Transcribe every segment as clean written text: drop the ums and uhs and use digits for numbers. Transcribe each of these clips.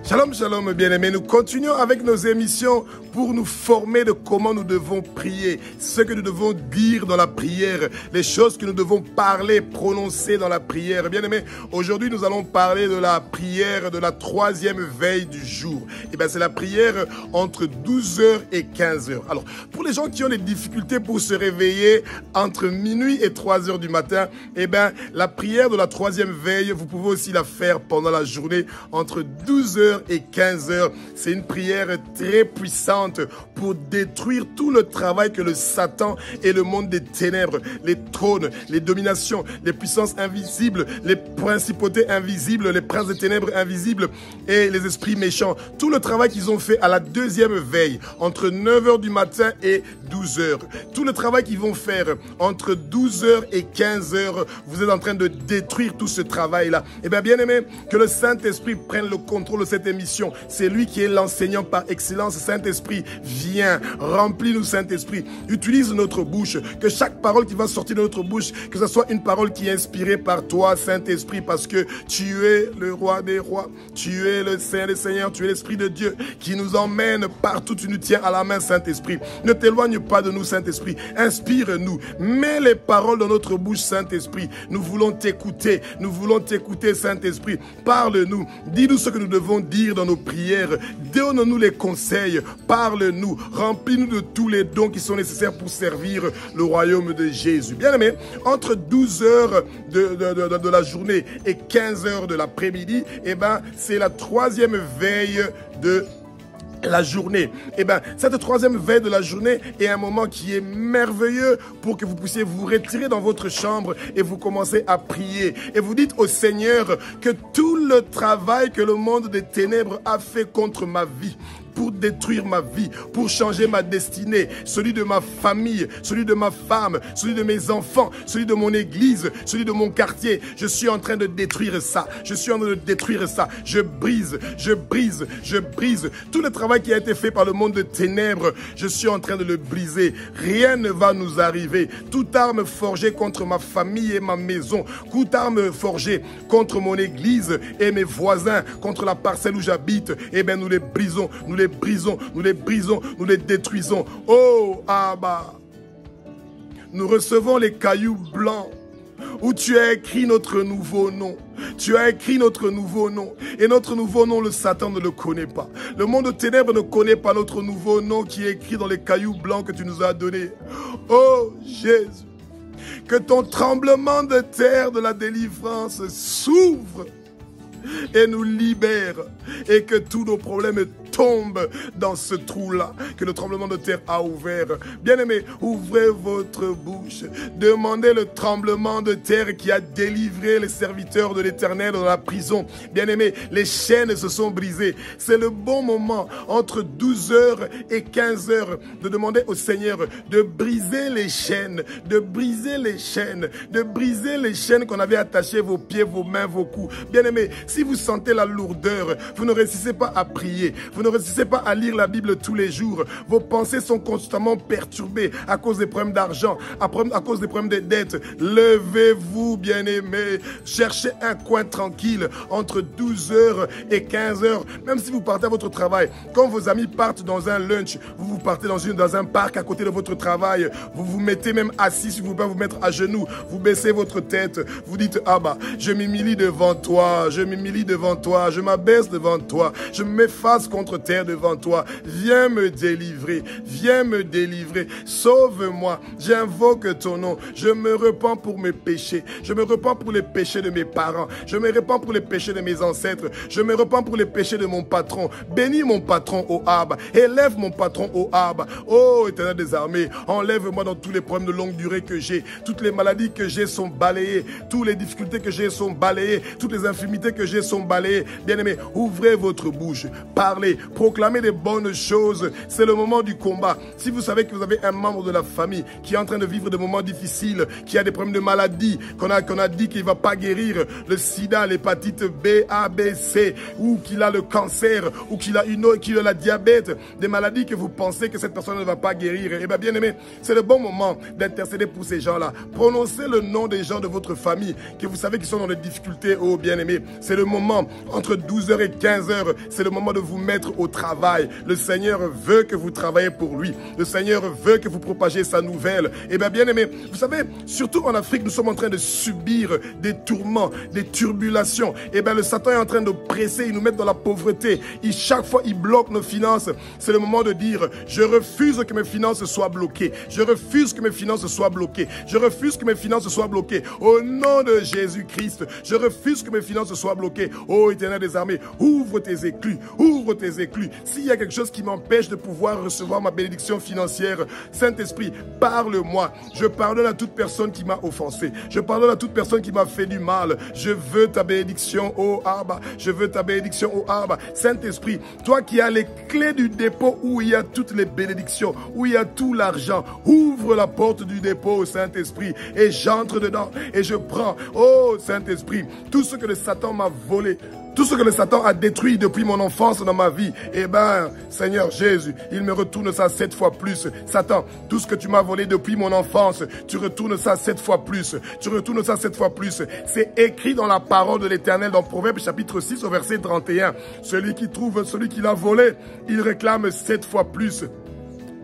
Shalom, shalom, bien-aimés. Nous continuons avec nos émissions pour nous former de comment nous devons prier, ce que nous devons dire dans la prière, les choses que nous devons parler, prononcer dans la prière. Bien-aimés, aujourd'hui, nous allons parler de la prière de la troisième veille du jour. Et bien, c'est la prière entre 12h et 15h. Alors, pour les gens qui ont des difficultés pour se réveiller entre minuit et 3h du matin, et bien, la prière de la troisième veille, vous pouvez aussi la faire pendant la journée entre 12h et 15h. C'est une prière très puissante pour détruire tout le travail que le Satan et le monde des ténèbres, les trônes, les dominations, les puissances invisibles, les principautés invisibles, les princes des ténèbres invisibles et les esprits méchants, tout le travail qu'ils ont fait à la deuxième veille, entre 9h du matin et 12h, tout le travail qu'ils vont faire entre 12h et 15h, vous êtes en train de détruire tout ce travail-là. Eh bien, bien aimé, que le Saint-Esprit prenne le contrôle de cette émission. C'est lui qui est l'enseignant par excellence. Saint-Esprit, viens, remplis-nous, Saint-Esprit. Utilise notre bouche, que chaque parole qui va sortir de notre bouche, que ce soit une parole qui est inspirée par toi, Saint-Esprit, parce que tu es le roi des rois, tu es le Saint des seigneurs, tu es l'Esprit de Dieu qui nous emmène partout, tu nous tiens à la main, Saint-Esprit. Ne t'éloigne pas de nous, Saint-Esprit. Inspire-nous. Mets les paroles dans notre bouche, Saint-Esprit. Nous voulons t'écouter, Saint-Esprit. Parle-nous, dis-nous ce que nous devons dire dans nos prières. Donne-nous les conseils, parle-nous, remplis-nous de tous les dons qui sont nécessaires pour servir le royaume de Jésus. Bien aimé, entre 12h de la journée et 15h de l'après-midi, eh ben, c'est la troisième veille de la journée. Eh bien, cette troisième veille de la journée est un moment qui est merveilleux pour que vous puissiez vous retirer dans votre chambre et vous commencez à prier. Et vous dites au Seigneur que tout le travail que le monde des ténèbres a fait contre ma vie, pour détruire ma vie, pour changer ma destinée, celui de ma famille, celui de ma femme, celui de mes enfants, celui de mon église, celui de mon quartier. Je suis en train de détruire ça. Je suis en train de détruire ça. Je brise. Tout le travail qui a été fait par le monde de ténèbres, je suis en train de le briser. Rien ne va nous arriver. Toute arme forgée contre ma famille et ma maison, toute arme forgée contre mon église et mes voisins, contre la parcelle où j'habite, eh bien, nous les brisons, nous les détruisons. Oh, Abba, nous recevons les cailloux blancs où tu as écrit notre nouveau nom. Tu as écrit notre nouveau nom. Et notre nouveau nom, le Satan ne le connaît pas. Le monde de ténèbres ne connaît pas notre nouveau nom qui est écrit dans les cailloux blancs que tu nous as donnés. Oh, Jésus, que ton tremblement de terre de la délivrance s'ouvre et nous libère, et que tous nos problèmes tombent dans ce trou-là que le tremblement de terre a ouvert. Bien-aimés, ouvrez votre bouche, demandez le tremblement de terre qui a délivré les serviteurs de l'Éternel dans la prison. Bien-aimés, les chaînes se sont brisées. C'est le bon moment entre 12h et 15h de demander au Seigneur de briser les chaînes, qu'on avait attachées, vos pieds, vos mains, vos coups. Bien-aimés, si vous sentez la lourdeur, vous ne réussissez pas à prier, vous ne réussissez pas à lire la Bible tous les jours, vos pensées sont constamment perturbées à cause des problèmes d'argent, à cause des problèmes de dettes, levez-vous, bien-aimés, cherchez un coin tranquille entre 12h et 15h, même si vous partez à votre travail, quand vos amis partent dans un lunch, vous partez dans un parc à côté de votre travail, vous vous mettez même assis, si vous pouvez vous mettre à genoux, vous baissez votre tête, vous dites, ah bah, je m'humilie devant toi, je m'abaisse devant toi, je me mets face contre terre devant toi, viens me délivrer, sauve-moi, j'invoque ton nom, je me repens pour mes péchés, je me repens pour les péchés de mes parents, je me repens pour les péchés de mes ancêtres, je me repens pour les péchés de mon patron, bénis mon patron au Abba, élève mon patron au Abba, oh Éternel des armées, enlève-moi dans tous les problèmes de longue durée que j'ai, toutes les maladies que j'ai sont balayées, toutes les difficultés que j'ai sont balayées, toutes les infirmités que j'ai sont balayées. Bien-aimés, ouvrez votre bouche, parlez, proclamer des bonnes choses. C'est le moment du combat. Si vous savez que vous avez un membre de la famille qui est en train de vivre des moments difficiles, qui a des problèmes de maladie, qu'on a dit qu'il ne va pas guérir, le sida, l'hépatite B, A, B, C, ou qu'il a le cancer, ou qu'il a la diabète, des maladies que vous pensez que cette personne ne va pas guérir, eh bien, bien aimé, c'est le bon moment d'intercéder pour ces gens-là. Prononcez le nom des gens de votre famille que vous savez qu'ils sont dans des difficultés, oh bien aimé. C'est le moment, entre 12h et 15h, c'est le moment de vous mettre au travail. Le Seigneur veut que vous travaillez pour lui. Le Seigneur veut que vous propagiez sa nouvelle. Eh bien, bien aimé, vous savez, surtout en Afrique, nous sommes en train de subir des tourments, des turbulations. Eh bien, le Satan est en train de presser, il nous met dans la pauvreté. Chaque fois, il bloque nos finances. C'est le moment de dire, je refuse que mes finances soient bloquées. Je refuse que mes finances soient bloquées. Je refuse que mes finances soient bloquées. Au nom de Jésus-Christ, je refuse que mes finances soient bloquées. Ô Éternel des armées, ouvre tes éclus, ouvre tes éclus. S'il y a quelque chose qui m'empêche de pouvoir recevoir ma bénédiction financière, Saint-Esprit, parle-moi. Je pardonne à toute personne qui m'a offensé. Je pardonne à toute personne qui m'a fait du mal. Je veux ta bénédiction, ô Abba. Je veux ta bénédiction, ô Abba. Saint-Esprit, toi qui as les clés du dépôt où il y a toutes les bénédictions, où il y a tout l'argent, ouvre la porte du dépôt, Saint-Esprit, et j'entre dedans et je prends, oh Saint-Esprit, tout ce que le Satan m'a volé, tout ce que le Satan a détruit depuis mon enfance dans ma vie, eh ben, Seigneur Jésus, il me retourne ça 7 fois plus. Satan, tout ce que tu m'as volé depuis mon enfance, tu retournes ça 7 fois plus. Tu retournes ça 7 fois plus. C'est écrit dans la parole de l'Éternel, dans Proverbe chapitre 6 au verset 31. Celui qui trouve celui qui l'a volé, il réclame 7 fois plus.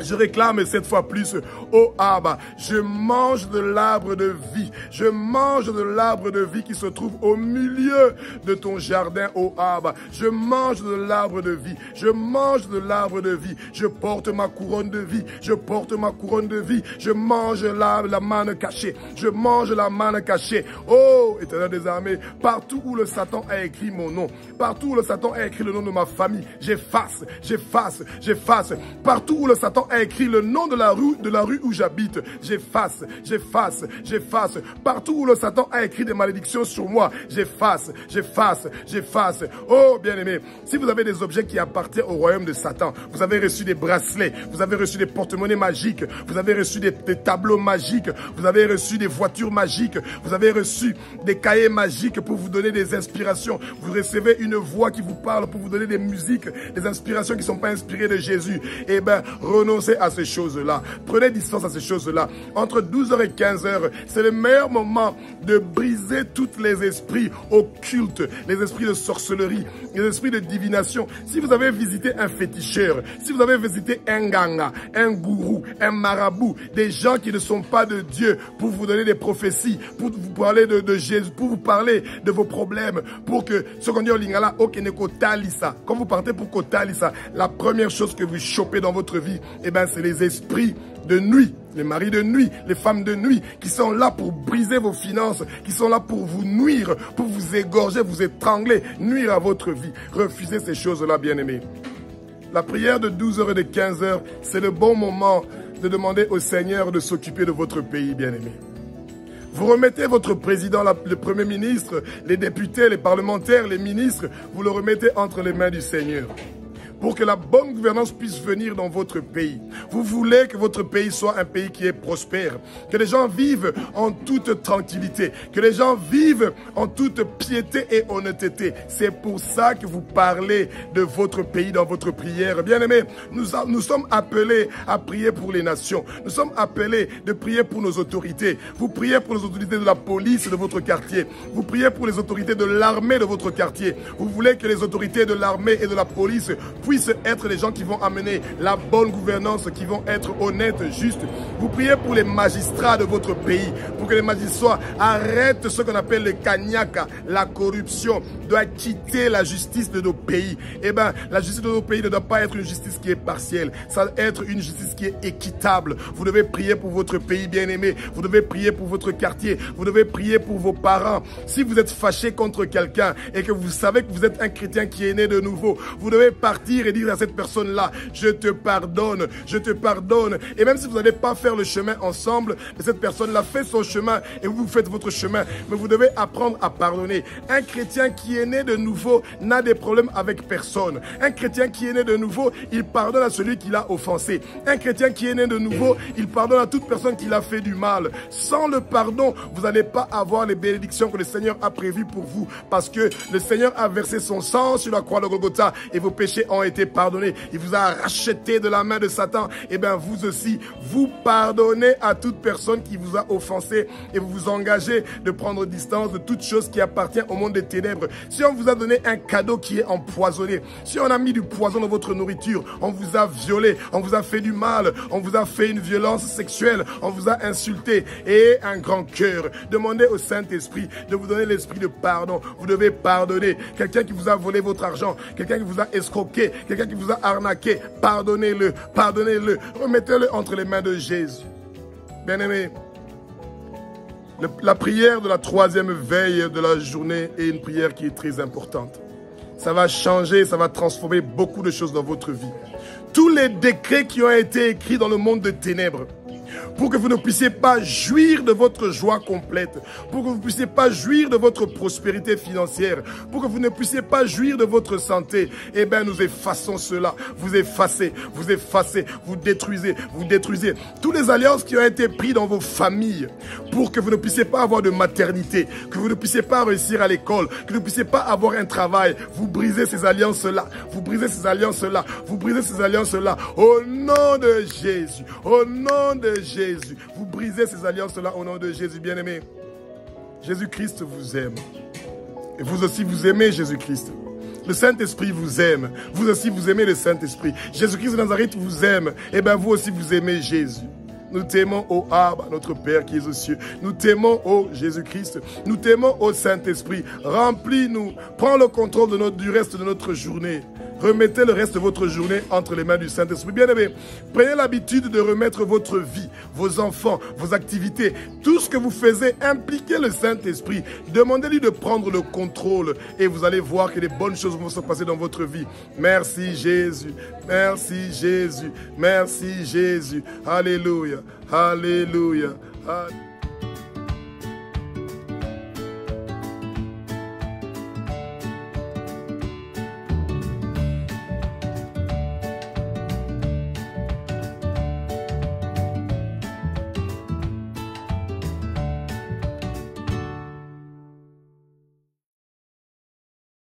Je réclame 7 fois plus, oh Abba, je mange de l'arbre de vie, je mange de l'arbre de vie qui se trouve au milieu de ton jardin, oh Abba, je mange de l'arbre de vie, je mange de l'arbre de vie, je porte ma couronne de vie, je porte ma couronne de vie, je mange la manne cachée, je mange la manne cachée, oh Éternel des armées, partout où le Satan a écrit mon nom, partout où le Satan a écrit le nom de ma famille, j'efface, j'efface, j'efface, partout où le Satan a écrit le nom de la rue où j'habite, j'efface, j'efface, j'efface. Partout où le Satan a écrit des malédictions sur moi, j'efface, j'efface, j'efface. Oh, bien-aimé, si vous avez des objets qui appartiennent au royaume de Satan, vous avez reçu des bracelets, vous avez reçu des porte-monnaies magiques, vous avez reçu des tableaux magiques, vous avez reçu des voitures magiques, vous avez reçu des cahiers magiques pour vous donner des inspirations, vous recevez une voix qui vous parle pour vous donner des musiques, des inspirations qui ne sont pas inspirées de Jésus. Eh bien, renoncez à ces choses-là. Prenez distance à ces choses-là. Entre 12h et 15h, c'est le meilleur moment de briser tous les esprits occultes, les esprits de sorcellerie, les esprits de divination. Si vous avez visité un féticheur, si vous avez visité un ganga, un gourou, un marabout, des gens qui ne sont pas de Dieu pour vous donner des prophéties, pour vous parler de Jésus, pour vous parler de vos problèmes, pour que ce qu'on dit au lingala, okeneko talisa. Quand vous partez pour kotalisa, la première chose que vous chopez dans votre vie, eh ben, c'est les esprits de nuit, les maris de nuit, les femmes de nuit, qui sont là pour briser vos finances, qui sont là pour vous nuire, pour vous égorger, vous étrangler, nuire à votre vie. Refusez ces choses-là, bien-aimés. La prière de 12h et de 15h, c'est le bon moment de demander au Seigneur de s'occuper de votre pays, bien-aimés. Vous remettez votre président, le premier ministre, les députés, les parlementaires, les ministres, vous le remettez entre les mains du Seigneur. Pour que la bonne gouvernance puisse venir dans votre pays. Vous voulez que votre pays soit un pays qui est prospère, que les gens vivent en toute tranquillité, que les gens vivent en toute piété et honnêteté. C'est pour ça que vous parlez de votre pays dans votre prière. Bien-aimés, nous sommes appelés à prier pour les nations. Nous sommes appelés de prier pour nos autorités. Vous priez pour les autorités de la police de votre quartier. Vous priez pour les autorités de l'armée de votre quartier. Vous voulez que les autorités de l'armée et de la police puissent être les gens qui vont amener la bonne gouvernance, qui vont être honnêtes, justes. Vous priez pour les magistrats de votre pays, pour que les magistrats arrêtent ce qu'on appelle le kanyaka, la corruption, doit quitter la justice de nos pays. Eh bien, la justice de nos pays ne doit pas être une justice qui est partielle, ça doit être une justice qui est équitable. Vous devez prier pour votre pays bien-aimé, vous devez prier pour votre quartier, vous devez prier pour vos parents. Si vous êtes fâché contre quelqu'un et que vous savez que vous êtes un chrétien qui est né de nouveau, vous devez partir dire et dire à cette personne-là, je te pardonne, je te pardonne. Et même si vous n'allez pas faire le chemin ensemble, cette personne-là fait son chemin et vous faites votre chemin. Mais vous devez apprendre à pardonner. Un chrétien qui est né de nouveau n'a des problèmes avec personne. Un chrétien qui est né de nouveau, il pardonne à celui qui l'a offensé. Un chrétien qui est né de nouveau, il pardonne à toute personne qui l'a fait du mal. Sans le pardon, vous n'allez pas avoir les bénédictions que le Seigneur a prévues pour vous. Parce que le Seigneur a versé son sang sur la croix de Golgotha et vos péchés ont été pardonnés. Il vous a racheté de la main de Satan. Et bien vous aussi, vous pardonnez à toute personne qui vous a offensé et vous vous engagez de prendre distance de toute chose qui appartient au monde des ténèbres. Si on vous a donné un cadeau qui est empoisonné, si on a mis du poison dans votre nourriture, on vous a violé, on vous a fait du mal, on vous a fait une violence sexuelle, on vous a insulté et un grand cœur. Demandez au Saint-Esprit de vous donner l'esprit de pardon. Vous devez pardonner. Quelqu'un qui vous a volé votre argent, quelqu'un qui vous a escroqué, quelqu'un qui vous a arnaqué, pardonnez-le, pardonnez-le. Remettez-le entre les mains de Jésus. Bien-aimé, la prière de la troisième veille de la journée est une prière qui est très importante. Ça va changer, ça va transformer beaucoup de choses dans votre vie. Tous les décrets qui ont été écrits dans le monde de ténèbres, pour que vous ne puissiez pas jouir de votre joie complète, pour que vous ne puissiez pas jouir de votre prospérité financière, pour que vous ne puissiez pas jouir de votre santé, eh bien nous effaçons cela. Vous effacez, vous détruisez, vous détruisez. Toutes les alliances qui ont été prises dans vos familles, pour que vous ne puissiez pas avoir de maternité, que vous ne puissiez pas réussir à l'école, que vous ne puissiez pas avoir un travail, vous brisez ces alliances-là, vous brisez ces alliances-là, vous brisez ces alliances-là, au nom de Jésus, au nom de Jésus. Vous brisez ces alliances-là au nom de Jésus, bien-aimé. Jésus-Christ vous aime. Et vous aussi, vous aimez Jésus-Christ. Le Saint-Esprit vous aime. Vous aussi, vous aimez le Saint-Esprit. Jésus-Christ de Nazareth vous aime. Et bien, vous aussi, vous aimez Jésus. Nous t'aimons, ô Abba, notre Père qui est aux cieux. Nous t'aimons, ô Jésus-Christ. Nous t'aimons, ô Saint-Esprit. Remplis-nous. Prends le contrôle du reste de notre journée. Remettez le reste de votre journée entre les mains du Saint-Esprit. Bien-aimé, prenez l'habitude de remettre votre vie, vos enfants, vos activités, tout ce que vous faisiez, impliquez le Saint-Esprit. Demandez-lui de prendre le contrôle et vous allez voir que les bonnes choses vont se passer dans votre vie. Merci Jésus, merci Jésus, merci Jésus. Alléluia, alléluia, alléluia.